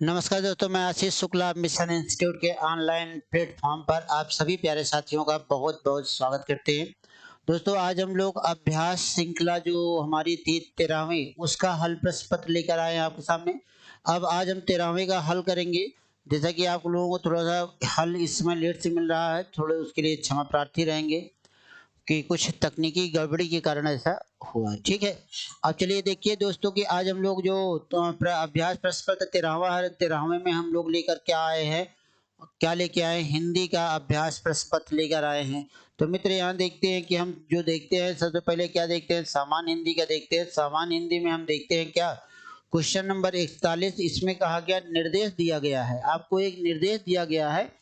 नमस्कार दोस्तों, मैं आशीष शुक्ला मिशन इंस्टीट्यूट के ऑनलाइन प्लेटफॉर्म पर आप सभी प्यारे साथियों का बहुत बहुत स्वागत करते हैं। दोस्तों, आज हम लोग अभ्यास श्रृंखला जो हमारी थी 13वीं उसका हल प्रश्न पत्र लेकर आए हैं आपके सामने। अब आज हम 13वीं का हल करेंगे। जैसा कि आप लोगों को थोड़ा सा हल इस समय लेट से मिल रहा है, थोड़े उसके लिए क्षमा प्रार्थी रहेंगे कि कुछ तकनीकी गड़बड़ी के कारण ऐसा हुआ है। ठीक है, अब चलिए देखिए दोस्तों कि आज हम लोग जो अभ्यास प्रश्न पत्र 13वां है, 13वें में हम लोग लेकर क्या आए हैं, क्या लेके आए हैं? हिंदी का अभ्यास प्रश्न पत्र लेकर आए हैं। तो मित्र यहाँ देखते हैं कि हम जो देखते हैं सबसे पहले क्या देखते हैं, सामान्य हिंदी का देखते हैं। सामान्य हिंदी में हम देखते हैं क्या, क्वेश्चन नंबर 41। इसमें कहा गया, निर्देश दिया गया है, आपको एक निर्देश दिया गया है।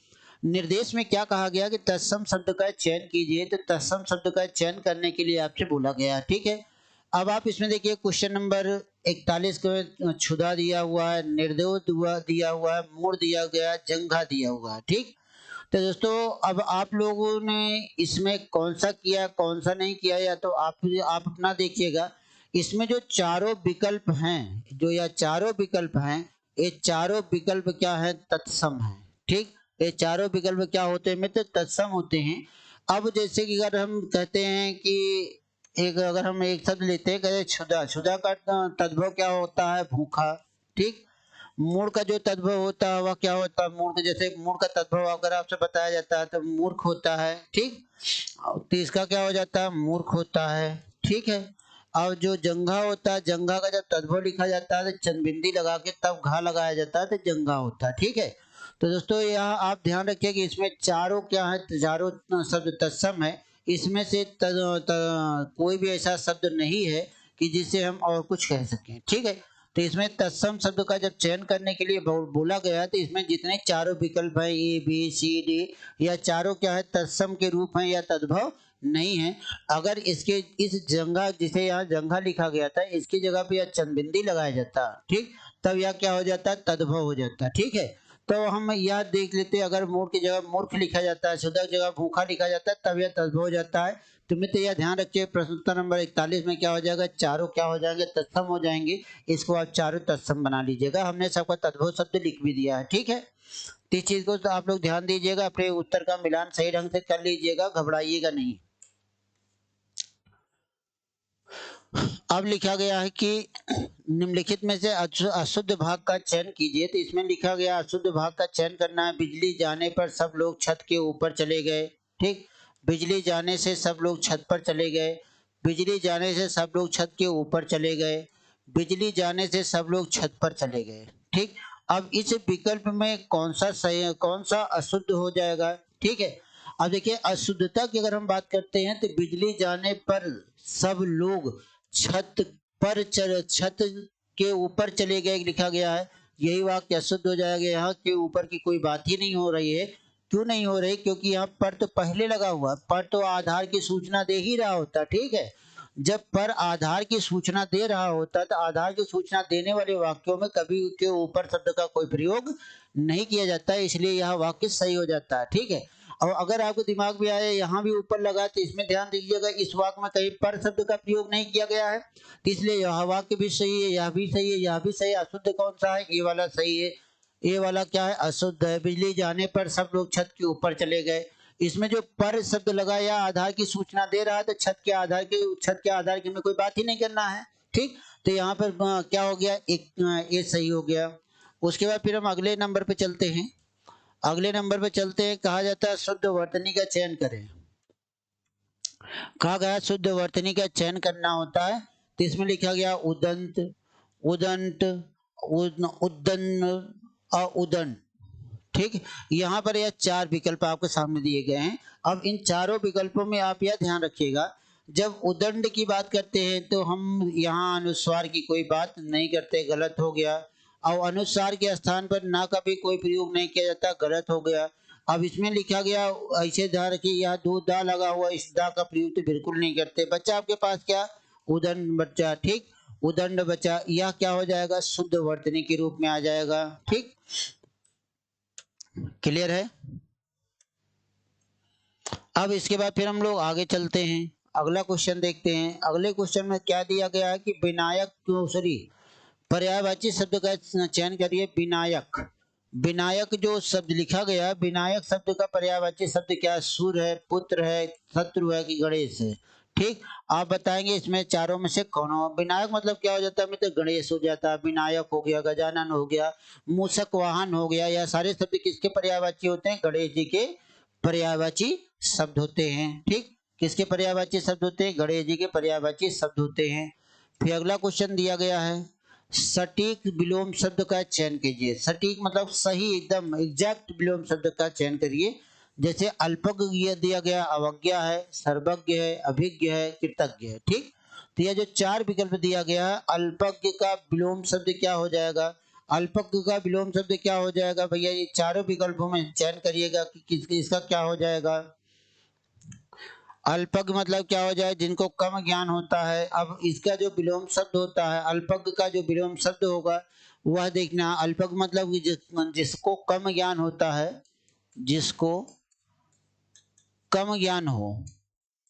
निर्देश में क्या कहा गया कि तत्सम शब्द का चयन कीजिए। तो तत्सम शब्द का चयन करने के लिए आपसे बोला गया है। ठीक है, अब आप इसमें देखिए क्वेश्चन नंबर 41 को क्षुधा दिया हुआ है, निर्दोष दिया हुआ है, मूड दिया गया है, जंघा दिया हुआ है। ठीक, तो दोस्तों अब आप लोगों ने इसमें कौन सा किया कौन सा नहीं किया, या तो आप अपना देखिएगा। इसमें जो चारों विकल्प हैं, जो या चारों विकल्प हैं, ये चारों विकल्प क्या है, तत्सम है। ठीक, ये चारों विकल्प क्या होते हैं मित्र, तत्सम होते हैं। अब जैसे कि अगर हम कहते हैं कि अगर हम एक शब्द लेते हैं, कहते हैं क्षुधा। क्षुधा का तद्भव क्या होता है, भूखा। ठीक, मूड का जो तद्भव होता है वह क्या होता है, मूड का, जैसे मूड का तद्भव अगर आपसे बताया जाता है तो मूर्ख होता है। ठीक, तो इसका क्या हो जाता है, मूर्ख होता है। ठीक है, और जो जंघा होता है, जंघा का जब तद्भव लिखा जाता है तो चंदबिंदी लगा के तब घा लगाया जाता है तो जंघा होता है। ठीक है, तो दोस्तों यहाँ आप ध्यान रखिए कि इसमें चारों क्या है, चारों शब्द तत्सम है। इसमें से कोई भी ऐसा शब्द नहीं है कि जिसे हम और कुछ कह सकें। ठीक है, तो इसमें तत्सम शब्द का जब चयन करने के लिए बोला गया है, तो इसमें जितने चारों विकल्प हैं, ए बी सी डी, या चारों क्या है, तत्सम के रूप हैं या तद्भव नहीं है। अगर इसके इस जंघा, जिसे यहाँ जंघा लिखा गया था, इसकी जगह पे यह चंदबिंदी लगाया जाता, ठीक, तब यह क्या हो जाता है, तद्भव हो जाता है। ठीक है, तो हम यह देख लेते हैं, अगर मूर्ख की जगह मूर्ख लिखा जाता है, शुद्ध की जगह भूखा लिखा जाता है, तब यह तद्भव हो जाता है। तो मित्र यह ध्यान रखिए, प्रश्न उत्तर नंबर 41 में क्या हो जाएगा, चारों क्या हो जाएंगे, तत्सम हो जाएंगे। इसको आप चारों तत्सम बना लीजिएगा। हमने सबका तद्भव शब्द लिख भी दिया है। ठीक है, तो इस चीज को तो आप लोग ध्यान दीजिएगा, अपने उत्तर का मिलान सही ढंग से कर लीजिएगा, घबराइएगा नहीं। अब लिखा गया है कि निम्नलिखित में से अशुद्ध भाग का चयन कीजिए। तो इसमें लिखा गया अशुद्ध भाग का चयन करना है। बिजली जाने पर सब लोग छत के ऊपर चले गए। ठीक, बिजली जाने से सब लोग छत पर चले गए। बिजली जाने से सब लोग छत के ऊपर चले गए। बिजली जाने से सब लोग छत पर चले गए। ठीक, अब इस विकल्प में कौन सा सही, कौन सा अशुद्ध हो जाएगा। ठीक है, अब देखिए अशुद्धता की अगर हम बात करते हैं तो बिजली जाने पर सब लोग छत छत के ऊपर चले गए लिखा गया है। यही वाक्य अशुद्ध हो जाएगा। यहाँ के ऊपर की कोई बात ही नहीं हो रही है। क्यों नहीं हो रही, क्योंकि यहाँ पर तो पहले लगा हुआ, पर तो आधार की सूचना दे ही रहा होता। ठीक है, जब पर आधार की सूचना दे रहा होता तो आधार की सूचना देने वाले वाक्यों में कभी के ऊपर शब्द का कोई प्रयोग नहीं किया जाता है, इसलिए यह वाक्य सही हो जाता है। ठीक है, और अगर आपको दिमाग में आए यहाँ भी ऊपर लगा, तो इसमें ध्यान दीजिएगा, इस वाक्य में कहीं पर शब्द का प्रयोग नहीं किया गया है, तो इसलिए यह वाक्य भी सही है, यह भी सही है, यह भी सही है। अशुद्ध कौन सा है, ये वाला सही है। ये वाला क्या है, अशुद्ध है। बिजली जाने पर सब लोग छत के ऊपर चले गए। इसमें जो पर शब्द लगा या आधार की सूचना दे रहा है, तो छत के आधार की हमें कोई बात ही नहीं करना है। ठीक, तो यहाँ पर क्या हो गया, एक ये सही हो गया। उसके बाद फिर हम अगले नंबर पे चलते हैं। अगले नंबर पे चलते हैं, कहा जाता है शुद्ध वर्तनी का चयन करें। कहा गया शुद्ध वर्तनी का चयन करना होता है। तो इसमें लिखा गया उदंत, उदंत, उदन और उदंत। ठीक, यहाँ पर यह चार विकल्प आपके सामने दिए गए हैं। अब इन चारों विकल्पों में आप यह ध्यान रखिएगा, जब उदंड की बात करते हैं तो हम यहाँ अनुस्वार की कोई बात नहीं करते, गलत हो गया। और अनुस्वार के स्थान पर ना कभी कोई प्रयोग नहीं किया जाता, गलत हो गया। अब इसमें लिखा गया, ऐसे ध्यान रखिए, यहाँ दो दा लगा हुआ, इस दा का प्रयोग तो बिल्कुल नहीं करते। बच्चा आपके पास क्या, उदंड बच्चा। ठीक, उदंड बच्चा, यह क्या हो जाएगा, शुद्ध वर्तनी के रूप में आ जाएगा। ठीक, क्लियर है। अब इसके बाद फिर हम लोग आगे चलते हैं, अगला क्वेश्चन देखते हैं। अगले क्वेश्चन में क्या दिया गया है कि विनायक केसरी पर्यायवाची शब्द का चयन करिए। विनायक, विनायक जो शब्द लिखा गया, विनायक शब्द का पर्यायवाची शब्द क्या है? सूर्य है, पुत्र है, शत्रु है कि गणेश है? ठीक, आप बताएंगे इसमें चारों में से कौन हो। विनायक मतलब क्या हो जाता है मित्र? गणेश हो जाता है, विनायक हो गया, गजानन हो गया, मूषक वाहन हो गया। यह सारे शब्द किसके पर्यायवाची होते हैं? गणेश जी के पर्यायवाची शब्द होते हैं। ठीक, किसके पर्यायवाची शब्द होते हैं? गणेश जी के पर्यायवाची शब्द होते हैं। फिर अगला क्वेश्चन दिया गया है, सटीक विलोम शब्द का चयन कीजिए। सटीक मतलब सही, एकदम एग्जैक्ट विलोम शब्द का चयन करिए। जैसे अल्पज्ञ दिया गया, अवज्ञा है, सर्वज्ञ है, अभिज्ञ है, कृतज्ञ है। ठीक, तो यह जो चार विकल्प दिया गया है, अल्पज्ञ का विलोम शब्द क्या हो जाएगा? अल्पज्ञ का विलोम शब्द क्या हो जाएगा भैया? ये चारों विकल्पों में चयन करिएगा कि इसका क्या हो जाएगा। अल्पज्ञ मतलब क्या हो जाए? जिनको कम ज्ञान होता है। अब इसका जो विलोम शब्द होता है, अल्पज्ञ का जो विलोम शब्द होगा वह देखना। अल्पज्ञ मतलब कि जिसको कम ज्ञान होता है, जिसको कम ज्ञान हो,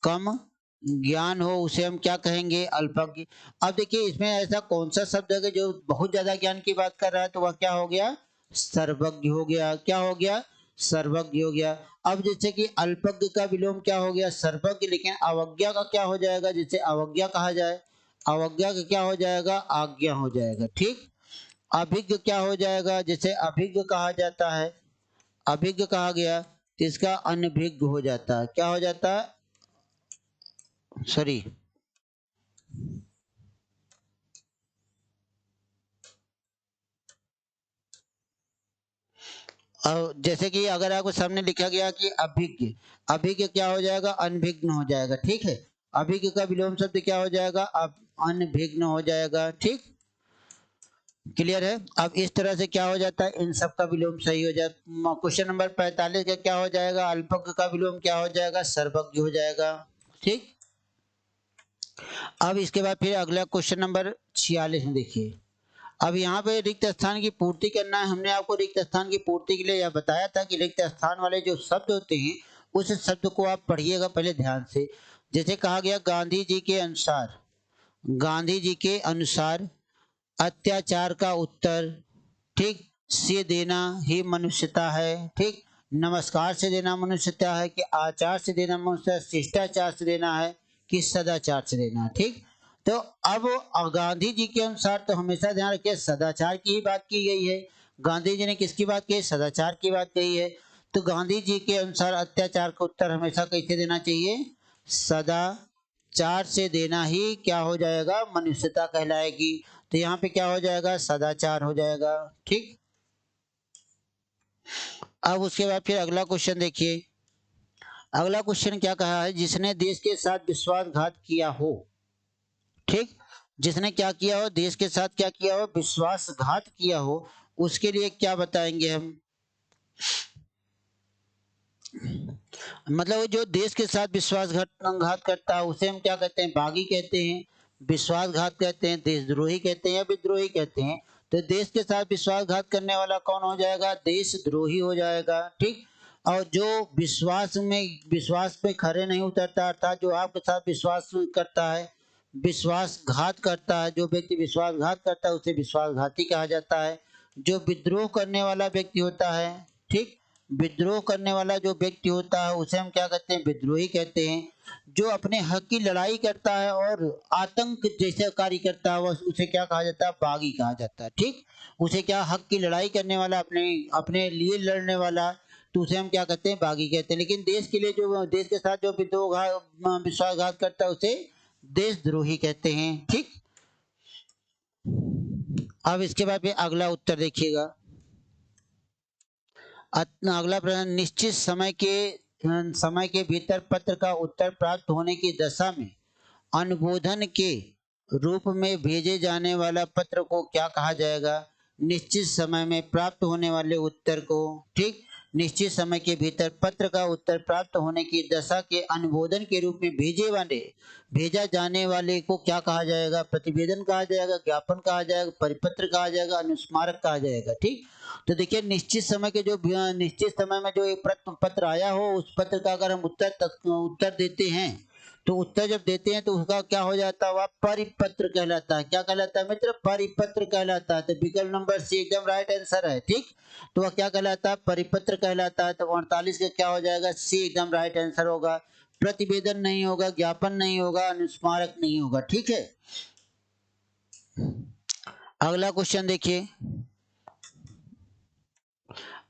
कम ज्ञान हो, उसे हम क्या कहेंगे? अल्पज्ञ। अब देखिए इसमें ऐसा कौन सा शब्द है कि जो बहुत ज्यादा ज्ञान की बात कर रहा है? तो वह क्या हो गया? सर्वज्ञ हो गया। क्या हो गया? सर्वज्ञ हो गया। अब जैसे कि अल्पज्ञ का विलोम क्या हो गया? सर्वज्ञ। लेकिन अवज्ञा का क्या हो जाएगा? जैसे अवज्ञा कहा जाए, अवज्ञा का क्या हो जाएगा? आज्ञा हो जाएगा। ठीक, अभिज्ञ क्या हो जाएगा? जैसे अभिज्ञ कहा जाता है, अभिज्ञ कहा गया तो इसका अनभिज्ञ हो जाता है। क्या हो जाता है? सॉरी, और जैसे कि अगर आपको सामने लिखा गया कि अभिज्ञ, अभिज्ञ क्या हो जाएगा? अनभिज्ञ हो जाएगा। ठीक है, अभिज्ञ का विलोम शब्द क्या हो जाएगा? अब अनभिज्ञ हो जाएगा। ठीक, क्लियर है। अब इस तरह से क्या हो जाता है? इन सब का विलोम सही हो जाता। क्वेश्चन नंबर 45 का क्या हो जाएगा? अल्पज्ञ का विलोम क्या हो जाएगा? सर्वज्ञ हो जाएगा। ठीक, अब इसके बाद फिर अगला क्वेश्चन नंबर 46 में देखिए। अब यहाँ पे रिक्त स्थान की पूर्ति करना है। हमने आपको रिक्त स्थान की पूर्ति के लिए यह बताया था कि रिक्त स्थान वाले जो शब्द होते हैं उस शब्द को आप पढ़िएगा पहले ध्यान से। जैसे कहा गया गांधी जी के अनुसार, गांधी जी के अनुसार अत्याचार का उत्तर, ठीक, से देना ही मनुष्यता है। ठीक, नमस्कार से देना मनुष्यता है कि आचार से देना मनुष्य, शिष्टाचार से देना है कि सदाचार से देना है। ठीक, तो अब गांधी जी के अनुसार तो हमेशा ध्यान रखिए सदाचार की ही बात की गई है। गांधी जी ने किसकी बात की है? सदाचार की बात कही है। तो गांधी जी के अनुसार अत्याचार का उत्तर हमेशा कैसे देना चाहिए? सदाचार से देना ही क्या हो जाएगा? मनुष्यता कहलाएगी। तो यहाँ पे क्या हो जाएगा? सदाचार हो जाएगा। ठीक, अब उसके बाद फिर अगला क्वेश्चन देखिए। अगला क्वेश्चन क्या कहा है? जिसने देश के साथ विश्वासघात किया हो। ठीक, जिसने क्या किया हो? देश के साथ क्या किया हो? विश्वासघात किया हो। उसके लिए क्या बताएंगे हम? मतलब जो देश के साथ विश्वासघात घात करता है उसे हम क्या कहते हैं? बागी कहते हैं, विश्वासघात कहते हैं, देशद्रोही कहते हैं या विद्रोही कहते हैं। तो देश के साथ विश्वासघात करने वाला कौन हो जाएगा? देशद्रोही हो जाएगा। ठीक, और जो विश्वास पे खरे नहीं उतरता, अर्थात जो आपके साथ विश्वास करता है, विश्वासघात करता है, जो व्यक्ति विश्वासघात करता है उसे विश्वासघाती कहा जाता है। जो विद्रोह करने वाला व्यक्ति होता है, ठीक, विद्रोह करने वाला जो व्यक्ति होता है उसे हम क्या कहते हैं? विद्रोही कहते हैं। जो अपने हक की लड़ाई करता है और आतंक जैसा कार्य करता है वह उसे क्या कहा जाता है? बागी कहा जाता है। ठीक, उसे क्या? हक की लड़ाई करने वाला, अपने अपने लिए लड़ने वाला, तो उसे हम क्या कहते हैं? बागी कहते हैं। लेकिन देश के लिए जो, देश के साथ जो विश्वासघात करता है उसे देशद्रोही कहते हैं। ठीक, अब इसके बाद में अगला उत्तर देखिएगा। अगला प्रश्न, निश्चित समय के भीतर पत्र का उत्तर प्राप्त होने की दशा में अनुबोधन के रूप में भेजे जाने वाला पत्र को क्या कहा जाएगा? निश्चित समय में प्राप्त होने वाले उत्तर को, ठीक, निश्चित समय के भीतर पत्र का उत्तर प्राप्त होने की दशा के अनुबोधन के रूप में भेजा जाने वाले को क्या कहा जाएगा? प्रतिवेदन कहा जाएगा, ज्ञापन कहा जाएगा, परिपत्र कहा जाएगा, अनुस्मारक कहा जाएगा। ठीक, तो देखिए निश्चित समय के जो निश्चित समय में जो एक पत्र आया हो उस पत्र का अगर हम उत्तर देते हैं तो उत्तर जब देते हैं तो उसका क्या हो जाता है, वह परिपत्र कहलाता है। क्या कहलाता है मित्र, परिपत्र कहलाता है। तो विकल्प नंबर सी एकदम राइट आंसर है। ठीक, तो वह क्या कहलाता है, परिपत्र कहलाता है। तो 48 का क्या हो जाएगा, सी एकदम राइट आंसर होगा। प्रतिवेदन नहीं होगा, ज्ञापन नहीं होगा, अनुस्मारक नहीं होगा। ठीक है, अगला क्वेश्चन देखिए।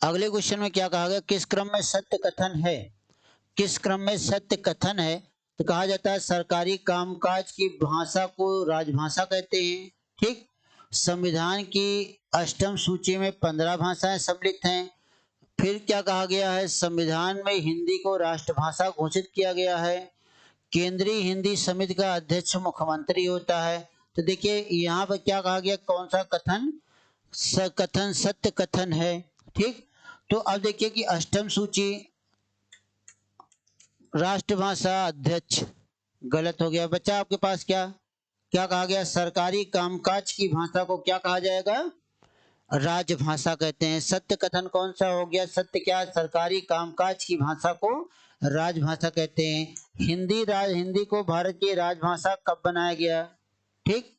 अगले क्वेश्चन में क्या कहा गया, किस क्रम में सत्य कथन है, किस क्रम में सत्य कथन है। तो कहा जाता है सरकारी कामकाज की भाषा को राजभाषा कहते हैं। ठीक, संविधान की अष्टम सूची में 15 भाषाएं सम्मिलित हैं। फिर क्या कहा गया है, संविधान में हिंदी को राष्ट्रभाषा घोषित किया गया है। केंद्रीय हिंदी समिति का अध्यक्ष मुख्यमंत्री होता है। तो देखिए यहाँ पर क्या कहा गया, कौन सा कथन, कथन सत्य कथन है। ठीक, तो अब देखिए कि अष्टम सूची राष्ट्रभाषा अध्यक्ष गलत हो गया बच्चा। आपके पास क्या क्या कहा गया, सरकारी कामकाज की भाषा को क्या कहा जाएगा, राजभाषा कहते हैं। सत्य कथन कौन सा हो गया, सत्य क्या, सरकारी कामकाज की भाषा को राजभाषा कहते हैं। हिंदी को भारत की राजभाषा कब बनाया गया। ठीक,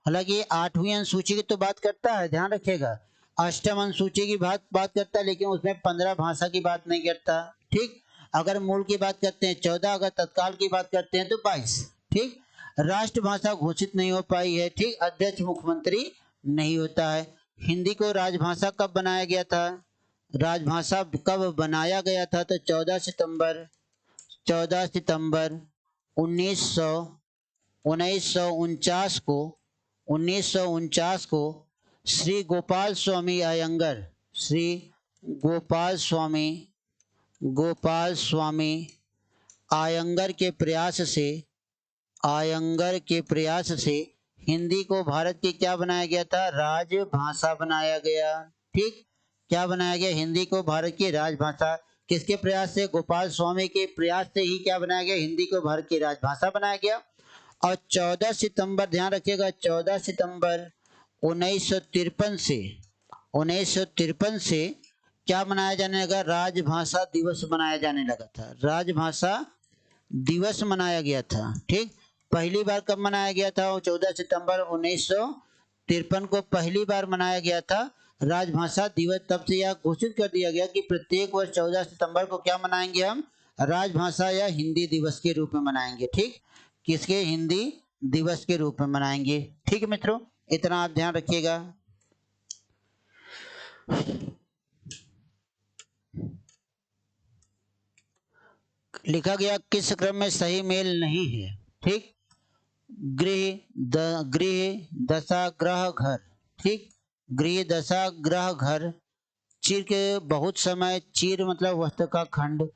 हालांकि ये 8वीं अनुसूची की तो बात करता है, ध्यान रखिएगा। अष्टम अनुसूची की बात करता है, लेकिन उसमें 15 भाषा की बात नहीं करता। ठीक, अगर मूल की बात करते हैं 14, अगर तत्काल की बात करते हैं तो 22। ठीक, राष्ट्रभाषा घोषित नहीं हो पाई है। ठीक, अध्यक्ष मुख्यमंत्री नहीं होता है। हिंदी को राजभाषा कब बनाया गया था, राजभाषा कब बनाया गया था, तो 14 सितंबर 1949 को 1949 को श्री गोपाल स्वामी अयंगर, श्री गोपाल स्वामी आयंगर के प्रयास से हिंदी को भारत की क्या बनाया गया था, राजभाषा बनाया गया। ठीक, क्या बनाया गया, हिंदी को भारत की राजभाषा। किसके प्रयास से, गोपाल स्वामी के प्रयास से ही क्या बनाया गया, हिंदी को भारत की राजभाषा बनाया गया। और 14 सितंबर, ध्यान रखिएगा, 14 सितंबर 1953 से क्या मनाया जाने लगा, राजभाषा दिवस मनाया जाने लगा था। राजभाषा दिवस मनाया गया था। ठीक, पहली बार कब मनाया गया था, 14 सितंबर 1953 को पहली बार मनाया गया था राजभाषा दिवस। तब से यह घोषित कर दिया गया कि प्रत्येक वर्ष 14 सितंबर को क्या मनाएंगे हम, राजभाषा या हिंदी दिवस के रूप में मनाएंगे। ठीक, किसके, हिंदी दिवस के रूप में मनाएंगे। ठीक है मित्रों, इतना आप ध्यान रखिएगा। लिखा गया किस क्रम में सही मेल नहीं है। ठीक, गृह दशा ग्रह घर। ठीक, गृह दशा ग्रह घर, चिर के बहुत समय, चिर मतलब वस्त्र का खंड,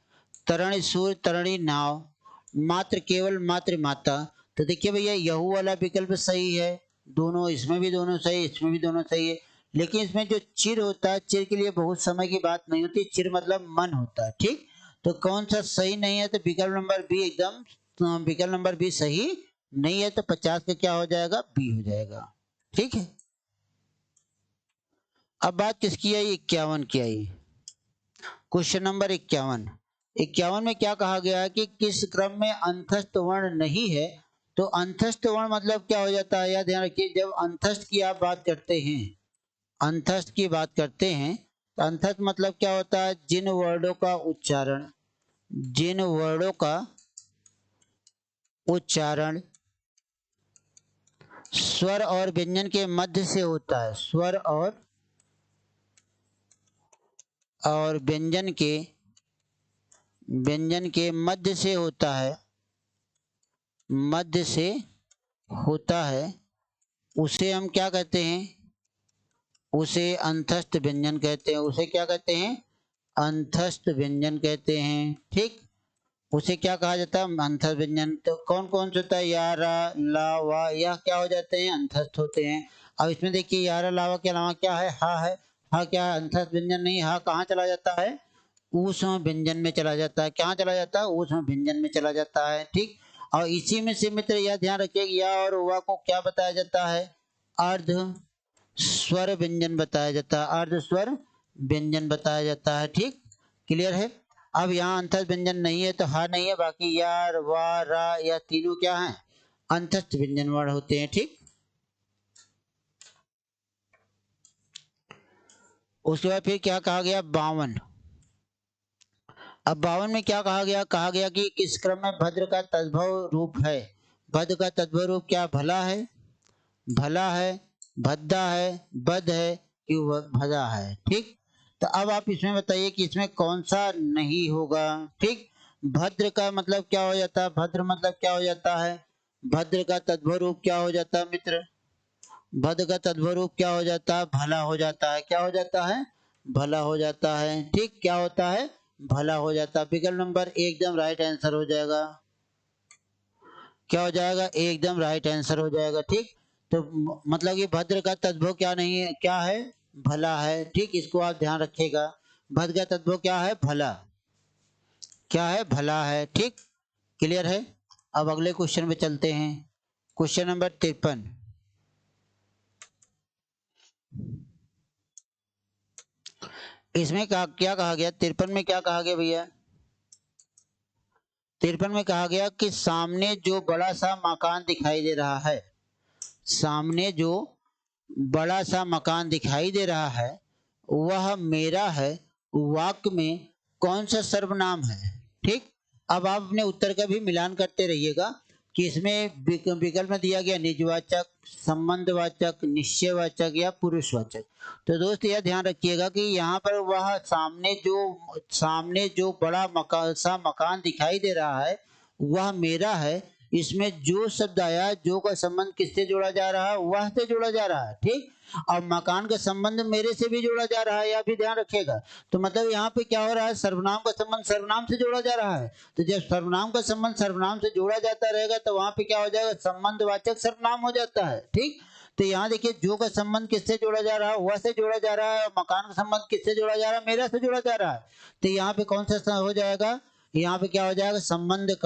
तरण सूर्य तरणी नाव, मात्र केवल मात्र माता। तो देखिए भैया यहू वाला विकल्प सही है, दोनों, इसमें भी दोनों सही, इसमें भी दोनों सही है। लेकिन इसमें जो चिर होता है, चिर के लिए बहुत समय की बात नहीं होती, चिर मतलब मन होता है। ठीक, तो कौन सा सही नहीं है, तो विकल्प नंबर बी एकदम, विकल्प नंबर बी सही नहीं है। तो 50 का क्या हो जाएगा, बी हो जाएगा। ठीक है, अब बात किसकी आई, 51 की आई। क्वेश्चन नंबर 51 में क्या कहा गया है कि किस क्रम में अंतस्थ वर्ण नहीं है। तो अंतस्थ वर्ण मतलब क्या हो जाता है, यह ध्यान रखिए, जब अंतस्थ की आप बात करते हैं, अंतस्थ की बात करते हैं, तो अंतस्थ मतलब क्या होता है, जिन वर्णों का उच्चारण स्वर और व्यंजन के मध्य से होता है, स्वर और व्यंजन के मध्य से होता है, उसे हम क्या कहते हैं, उसे अंतस्थ व्यंजन कहते हैं। उसे क्या कहते हैं, अंतस्थ व्यंजन कहते हैं। ठीक, उसे क्या कहा जाता है, अंतस्थ व्यंजन। तो कौन कौन से होता है, या रा ला वा, यह क्या हो जाते हैं, अंतस्थ होते हैं। अब इसमें देखिए या रा ला वा के अलावा क्या है, हा है। हा क्या है, अंतस्थ व्यंजन नहीं, हा कहाँ चला जाता है, ऊष्म व्यंजन में चला जाता है। कहाँ चला जाता है, ऊष्म व्यंजन में चला जाता है। ठीक, और इसी में से मित्र यह ध्यान रखिए, या और वा को क्या बताया जाता है, अर्ध स्वर व्यंजन बताया जाता है, अर्ध स्वर व्यंजन बताया जाता है। ठीक, क्लियर है। अब यहाँ अंतस्थ व्यंजन नहीं है तो हा नहीं है, बाकी यार वा रा या तीनों क्या हैं, अंतस्थ व्यंजन वर्ण होते हैं। ठीक, उसके बाद फिर क्या कहा गया, 52। अब 52 में क्या कहा गया कि किस क्रम में भद्र का तद्भव रूप है। भद्र का तद्भव रूप क्या, भला है, भला है, भद्दा है, बद है कि भदा है। ठीक, तो अब आप इसमें बताइए कि इसमें कौन सा नहीं होगा। ठीक, भद्र का मतलब क्या हो जाता है, भद्र मतलब क्या हो जाता है, भद्र का तद्भव रूप क्या हो जाता है मित्र, भद्र का तद्भव रूप क्या हो जाता है, भला हो जाता है। क्या हो जाता है, भला हो जाता है। ठीक, क्या होता है, भला हो जाता है। विकल्प नंबर एकदम राइट आंसर हो जाएगा। क्या हो जाएगा, एकदम राइट आंसर हो जाएगा। ठीक, तो मतलब कि भद्र का तद्भव क्या नहीं है, क्या है, भला है। ठीक, इसको आप ध्यान रखिएगा, भद्र का तद्भव क्या है, भला, क्या है, भला है। ठीक, क्लियर है। अब अगले क्वेश्चन पे चलते हैं, क्वेश्चन नंबर 53। इसमें क्या कहा गया, 53 में क्या कहा गया भैया, 53 में कहा गया कि सामने जो बड़ा सा मकान दिखाई दे रहा है, सामने जो बड़ा सा मकान दिखाई दे रहा है वह मेरा है, वाक्य में कौन सा सर्वनाम है। ठीक, अब आप अपने उत्तर का भी मिलान करते रहिएगा कि इसमें विकल्प में दिया गया निजवाचक, संबंधवाचक, निश्चयवाचक या पुरुषवाचक। तो दोस्त यह ध्यान रखिएगा कि यहाँ पर वह सामने जो बड़ा मकान दिखाई दे रहा है वह मेरा है, इसमें जो शब्द आया, जो का संबंध किससे जोड़ा जा रहा है, वह से जोड़ा जा रहा है। ठीक, और मकान का संबंध मेरे से भी जोड़ा जा रहा है, यह भी ध्यान रखिएगा। तो मतलब यहाँ पे क्या हो रहा है, सर्वनाम का संबंध सर्वनाम से जोड़ा जा रहा है। तो जब सर्वनाम का संबंध सर्वनाम से जोड़ा जाता रहेगा तो वहां पे क्या हो जाएगा, संबंधवाचक सर्वनाम हो जाता है। ठीक, तो यहाँ देखिए जो का संबंध किससे जोड़ा जा रहा है, वह से जोड़ा जा रहा है, मकान का संबंध किससे जोड़ा जा रहा है, मेरा से जोड़ा जा रहा है। तो यहाँ पे कौन सा हो जाएगा, यहाँ पे क्या हो जाएगा, संबंध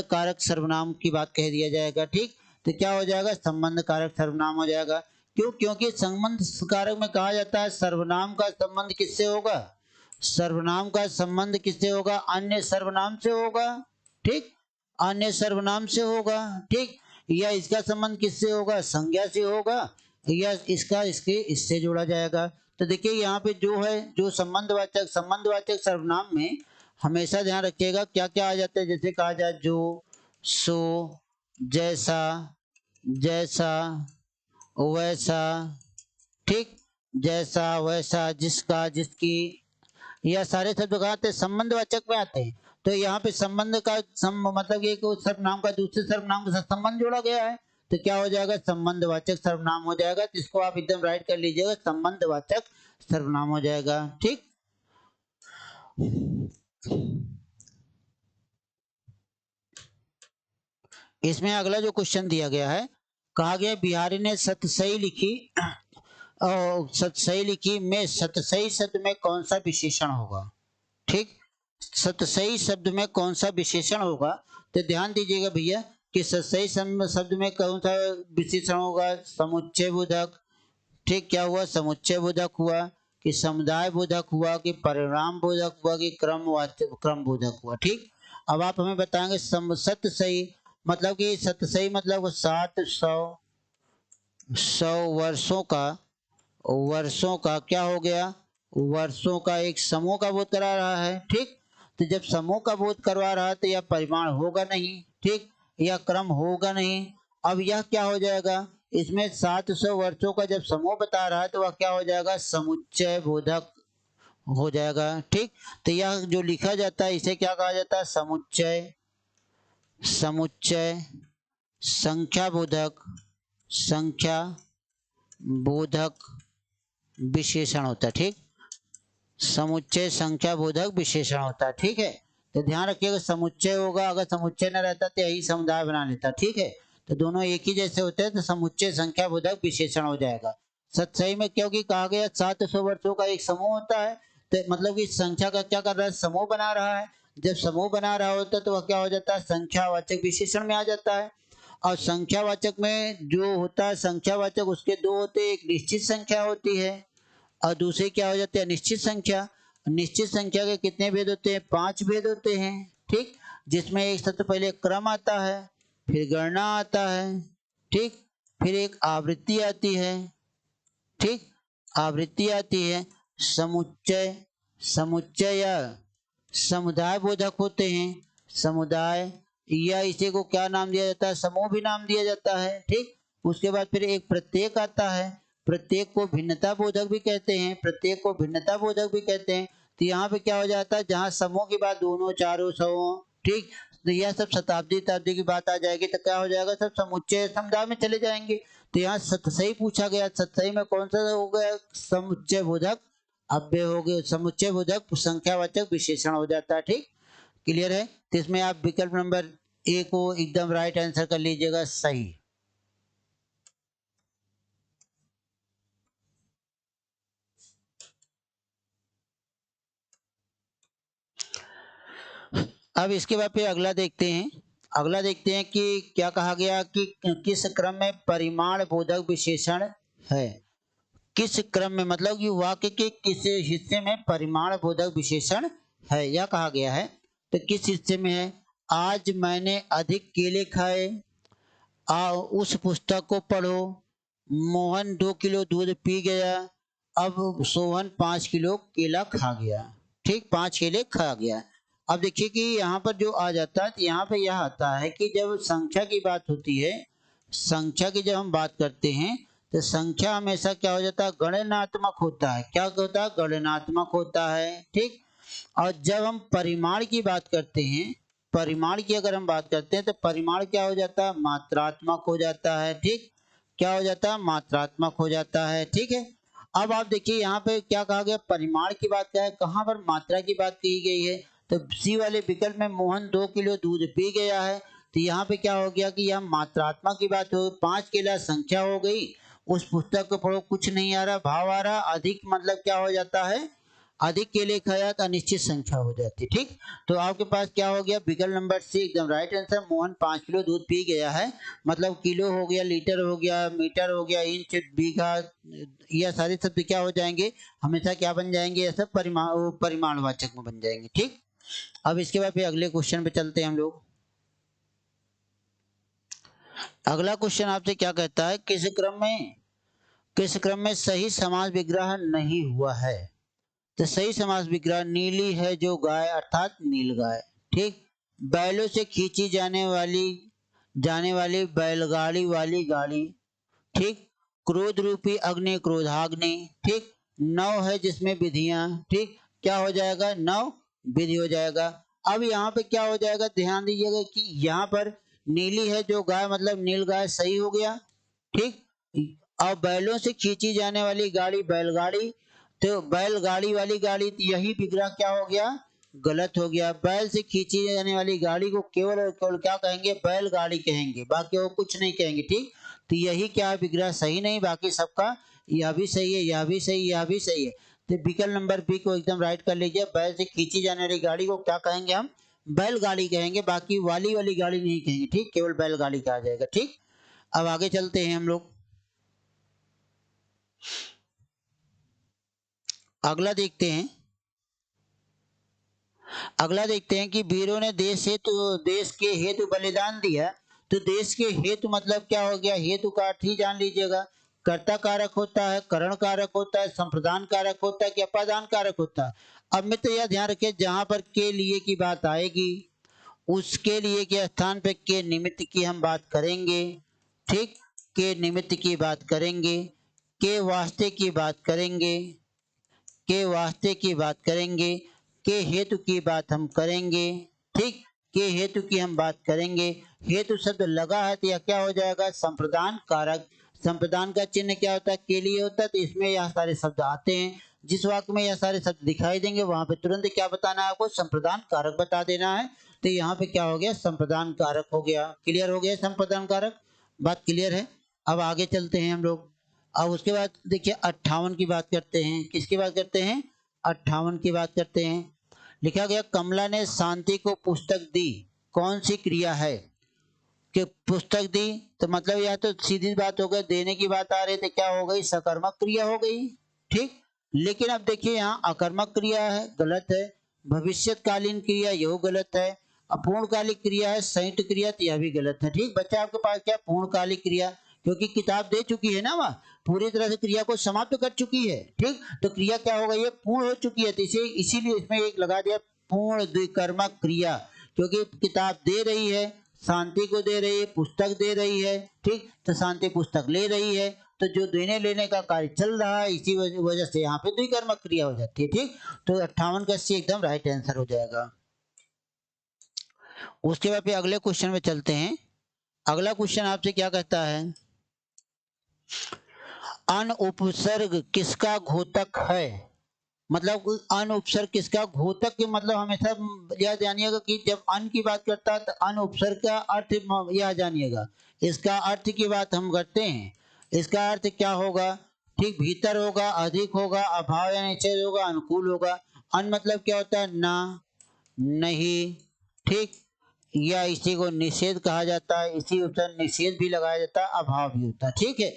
कारक सर्वनाम की बात कह दिया जाएगा। ठीक, तो क्या हो जाएगा, संबंध कारक सर्वनाम हो जाएगा। क्यों, क्योंकि संबंध कारक में कहा जाता है सर्वनाम का संबंध किससे होगा, सर्वनाम का संबंध किससे होगा, अन्य सर्वनाम से होगा। ठीक, अन्य सर्वनाम से होगा। ठीक, या इसका संबंध किससे होगा, संज्ञा से होगा, या इसका इससे जोड़ा जाएगा। तो देखिए यहाँ पे जो है, जो संबंधवाचक सर्वनाम में हमेशा ध्यान रखिएगा क्या क्या आ जाता है। जैसे कहा जाए जो, सो, जैसा, जैसा, वैसा। ठीक, जैसा, वैसा, जिसका, जिसकी, यह सारे शब्द कहाँ आते हैं, संबंधवाचक में आते हैं। तो यहाँ पे संबंध का मतलब एक सर्वनाम का दूसरे सर्वनाम के साथ संबंध जोड़ा गया है, तो क्या हो जाएगा, संबंधवाचक सर्वनाम हो जाएगा। तो इसको आप एकदम राइट कर लीजिएगा, संबंधवाचक सर्वनाम हो जाएगा। ठीक, इसमें अगला जो क्वेश्चन दिया गया है, कहा गया बिहारी ने सतसई लिखी और सतसई लिखी में सतसई शब्द में कौन सा विशेषण होगा। ठीक, सतसई शब्द में कौन सा विशेषण होगा। तो ध्यान दीजिएगा भैया कि सतसई शब्द में कौन सा विशेषण होगा, समुच्चय बोधक। ठीक, क्या हुआ, समुच्चय बोधक हुआ कि समुदाय बोधक हुआ कि परिणाम बोधक हुआ कि क्रम बोधक हुआ। ठीक, अब आप हमें बताएंगे सतसई मतलब कि सतसई मतलब 700 वर्षों का क्या हो गया, वर्षों का एक समूह का बोध करा रहा है। ठीक, तो जब समूह का बोध करवा रहा है तो यह परिमाण होगा नहीं। ठीक, यह क्रम होगा नहीं। अब यह क्या हो जाएगा, इसमें 700 वर्षों का जब समूह बता रहा है तो वह क्या हो जाएगा, समुच्चय बोधक हो जाएगा। ठीक, तो यह जो लिखा जाता है इसे क्या कहा जाता है, समुच्चय, समुच्चय संख्या बोधक, संख्या बोधक विशेषण होता है। ठीक, समुच्चय संख्या बोधक विशेषण होता है। ठीक है, तो ध्यान रखिएगा समुच्चय होगा, अगर समुच्चय न रहता तो यही समुदाय बना लेता। ठीक है, तो दोनों एक ही जैसे होते हैं, तो समुच्चय संख्या बोधक विशेषण हो जाएगा। सही में क्योंकि कहा गया 700 वर्षों का एक समूह होता है, तो मतलब कि संख्या का क्या कर रहा है, समूह बना रहा है। जब समूह बना रहा होता है तो वह क्या हो जाता है, संख्यावाचक विशेषण में आ जाता है। और संख्यावाचक में जो होता है, संख्यावाचक उसके दो होते हैं, एक निश्चित संख्या होती है और दूसरी क्या हो जाती है, निश्चित संख्या। निश्चित संख्या के कितने भेद होते हैं? 5 भेद होते हैं। ठीक, जिसमें एक सबसे पहले क्रम आता है, फिर गणना आता है, ठीक, फिर एक आवृत्ति आती है, ठीक, आवृत्ति आती है, समुच्चय, समुच्चय या समुदाय बोधक होते हैं, समुदाय, या इसी को क्या नाम दिया जाता है? समूह भी नाम दिया जाता है। ठीक, उसके बाद फिर एक प्रत्येक आता है, प्रत्येक को भिन्नता बोधक भी कहते हैं, प्रत्येक को भिन्नता बोधक भी कहते हैं। तो यहाँ पे क्या हो जाता है, जहाँ समूह की बात दोनों चारों सौ, ठीक, तो यह सब शताब्दी शताब्दी की बात आ जाएगी तो क्या हो जाएगा, सब समुच्चय समुदाय में चले जाएंगे। तो यहाँ सतसई पूछा गया, सतसई में कौन सा हो गया? समुच्चय बोधक अव्यय हो गए, समुच्चय बोधक संख्यावाचक विशेषण हो जाता है। ठीक, क्लियर है? तो इसमें आप विकल्प नंबर ए को एकदम राइट आंसर कर लीजिएगा, सही। अब इसके बाद फिर अगला देखते हैं, अगला देखते हैं कि क्या कहा गया कि किस क्रम में परिमाण बोधक विशेषण है। किस क्रम में, मतलब कि वाक्य के किस हिस्से में परिमाण बोधक विशेषण है, यह कहा गया है। तो किस हिस्से में है? आज मैंने अधिक केले खाए, उस पुस्तक को पढ़ो, मोहन 2 किलो दूध पी गया, अब सोहन 5 किलो केला खा गया। ठीक, 5 केले खा गया। अब देखिए कि यहाँ पर जो आ जाता है, तो यहाँ पे यह आता है कि जब संख्या की बात होती है, संख्या की जब हम बात करते हैं, तो संख्या हमेशा क्या हो जाता है? गणनात्मक होता है। क्या होता है? गणनात्मक होता है। ठीक, और जब हम परिमाण की बात करते हैं, परिमाण की अगर हम बात करते हैं, तो परिमाण क्या हो जाता है? मात्रात्मक हो जाता है। ठीक, क्या हो जाता है? मात्रात्मक हो जाता है। ठीक है, अब आप देखिए यहाँ पे क्या कहा गया, परिमाण की बात क्या है, कहाँ पर मात्रा की बात की गई है? तो सी वाले विकल्प में मोहन 2 किलो दूध पी गया है, तो यहाँ पे क्या हो गया कि यह मात्रात्मक की बात हो, 5 केला संख्या हो गई, उस पुस्तक को पढ़ो कुछ नहीं आ रहा, भाव आ रहा, अधिक मतलब क्या हो जाता है? अधिक केले खाया तो अनिश्चित संख्या हो जाती। ठीक, तो आपके पास क्या हो गया? विकल्प नंबर सी एकदम राइट आंसर, मोहन 5 किलो दूध पी गया है, मतलब किलो हो गया, लीटर हो गया, मीटर हो गया, इंच, बीघा, यह सारे शब्द क्या हो जाएंगे? हमेशा क्या बन जाएंगे? यह सब परिमाणवाचक में बन जाएंगे। ठीक, अब इसके बाद फिर अगले क्वेश्चन पे चलते हैं हम लोग। अगला क्वेश्चन आपसे क्या कहता है, किस क्रम में सही समास विग्रह नहीं हुआ है? तो सही समास विग्रह, नीली है जो गाय अर्थात नील गाय। ठीक, बैलों से खींची जाने वाली बैलगाड़ी वाली गाड़ी। ठीक, क्रोध रूपी अग्नि क्रोधाग्नि। ठीक, नौ है जिसमें विधियां। ठीक, क्या हो जाएगा? नौ विधि हो जाएगा। अब यहाँ पे क्या हो जाएगा, ध्यान दीजिएगा कि यहाँ पर नीली है जो गाय, मतलब नील गाय सही हो गया। ठीक, अब बैलों से खींची जाने वाली गाड़ी बैलगाड़ी, तो बैलगाड़ी वाली गाड़ी, तो यही विग्रह क्या हो गया? गलत हो गया। बैल से खींची जाने वाली गाड़ी को केवल और केवल क्या कहेंगे? बैलगाड़ी कहेंगे, बाकी वो कुछ नहीं कहेंगे। ठीक, तो यही क्या है? विग्रह सही नहीं, बाकी सबका यह भी सही है, यह भी सही, यह भी सही है। तो विकल्प नंबर बी को एकदम राइट कर लीजिए, बैल से खींची जाने वाली गाड़ी को क्या कहेंगे? हम बैलगाड़ी कहेंगे, बाकी वाली वाली गाड़ी नहीं कहेंगे। ठीक, केवल बैलगाड़ी कहा जाएगा। ठीक, अब आगे चलते हैं हम लोग, अगला देखते हैं। अगला देखते हैं कि वीरों ने देश के हेतु बलिदान दिया। तो देश के हेतु मतलब क्या हो गया? हेतु का अर्थ ही जान लीजिएगा। कर्ता कारक होता है, करण कारक होता है, संप्रदान कारक होता है कि अपादान कारक होता है? अब मित्र यह ध्यान रखिए, जहां पर के लिए की बात आएगी, उसके लिए के स्थान पे के निमित्त की हम बात करेंगे। ठीक, के निमित्त की बात करेंगे, के वास्ते की बात करेंगे, के वास्ते की बात करेंगे, के हेतु की बात हम करेंगे। ठीक, के हेतु की हम बात करेंगे। हेतु शब्द लगा है तो यह क्या हो जाएगा? संप्रदान कारक। संप्रदान का चिन्ह क्या होता है? के लिए होता है, तो इसमें यह सारे शब्द आते हैं। जिस वाक्य में यह सारे शब्द दिखाई देंगे वहां पे तुरंत क्या बताना है आपको? संप्रदान कारक बता देना है। तो यहाँ पे क्या हो गया? संप्रदान कारक हो गया। क्लियर हो गया संप्रदान कारक? बात क्लियर है? अब आगे चलते हैं हम लोग। अब उसके बाद देखिए 58 की बात करते हैं। किसकी बात करते हैं? 58 की बात करते हैं। लिखा गया, कमला ने शांति को पुस्तक दी, कौन सी क्रिया है? कि पुस्तक दी, तो मतलब यह तो सीधी बात हो गई, देने की बात आ रही, तो क्या हो गई? सकर्मक क्रिया हो गई। ठीक, लेकिन अब देखिए यहाँ अकर्मक क्रिया है, गलत है। भविष्यकालीन क्रिया, यह गलत है। अपूर्णकालिक क्रिया है, संयुक्त क्रिया, तो यह भी गलत है। ठीक, बच्चा आपके पास क्या पूर्णकालिक क्रिया, क्योंकि किताब दे चुकी है ना, वह पूरी तरह से क्रिया को समाप्त कर चुकी है। ठीक, तो क्रिया क्या हो गई है, पूर्ण हो चुकी है, तो इसे इसीलिए इसमें एक लगा दिया पूर्ण द्विकर्मक क्रिया, क्योंकि किताब दे रही है, शांति को दे रही है, पुस्तक दे रही है। ठीक, तो शांति पुस्तक ले रही है, तो जो देने लेने का कार्य चल रहा है, इसी वजह से यहाँ पे द्विकर्मक क्रिया हो जाती है। ठीक, तो 58 का सी एकदम राइट आंसर हो जाएगा। उसके बाद फिर अगले क्वेश्चन में चलते हैं। अगला क्वेश्चन आपसे क्या कहता है, अन उपसर्ग किसका घोतक है। मतलब अन उपसर्ग किसका घोतक के मतलब हमेशा यह जानिएगा कि जब अन की बात करता है तो अन उपसर्ग का अर्थ यह जानिएगा, इसका अर्थ की बात हम करते हैं, इसका अर्थ क्या होगा। ठीक, भीतर होगा, अधिक होगा, अभाव या निषेध होगा, अनुकूल होगा। अन मतलब क्या होता है, ना, नहीं। ठीक, या इसी को निषेध कहा जाता है, इसी उपसर्ग निषेध भी लगाया जाता है, अभाव भी होता है। ठीक है,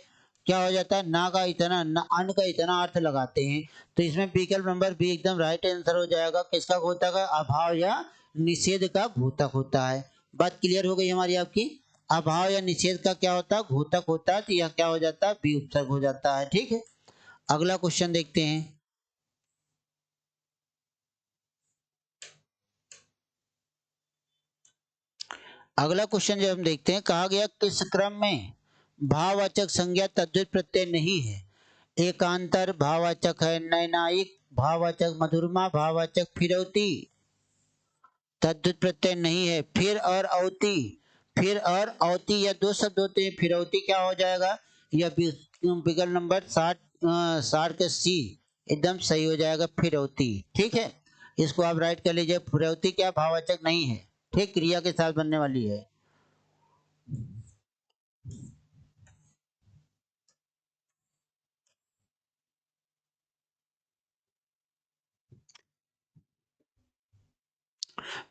क्या हो जाता है, ना का इतना, ना अन का इतना अर्थ लगाते हैं, तो इसमें विकल्प नंबर बी एकदम राइट आंसर हो जाएगा। किसका घोतक है, अभाव या निषेध का घोतक होता है। बात क्लियर हो गई हमारी आपकी। अभाव या निषेध का क्या होता है, घोतक होता है, तो यह क्या हो जाता है, बी उपसर्ग हो जाता है। ठीक है, अगला क्वेश्चन देखते हैं। अगला क्वेश्चन जो हम देखते हैं, कहा गया किस क्रम में भाववाचक संज्ञा तद्धित प्रत्यय नहीं है। एकांतर भाववाचक है, नैनायिक भाववाचक, मधुरमा भाववाचक, फिरौती तद्धित प्रत्यय नहीं है। फिर और अवति, फिर और अवति, या दो शब्द होते हैं, फिरौती क्या हो जाएगा, यह विकल्प नंबर 60 के सी एकदम सही हो जाएगा, फिरौती। ठीक है, इसको आप राइट कर लीजिए, फिरौती क्या भाववाचक नहीं है। ठीक, क्रिया के साथ बनने वाली है।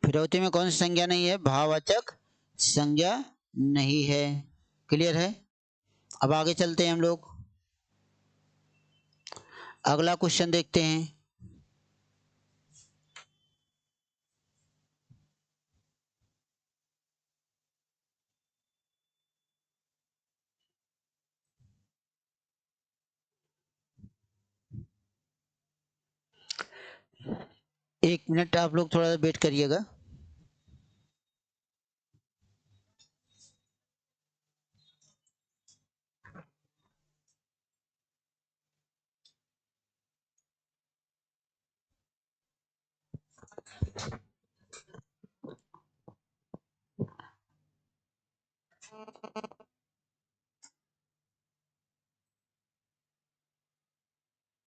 फिरौती में कौन सी संज्ञा नहीं है, भाववाचक संज्ञा नहीं है। क्लियर है, अब आगे चलते हैं हम लोग। अगला क्वेश्चन देखते हैं। एक मिनट आप लोग थोड़ा सा वेट करिएगा।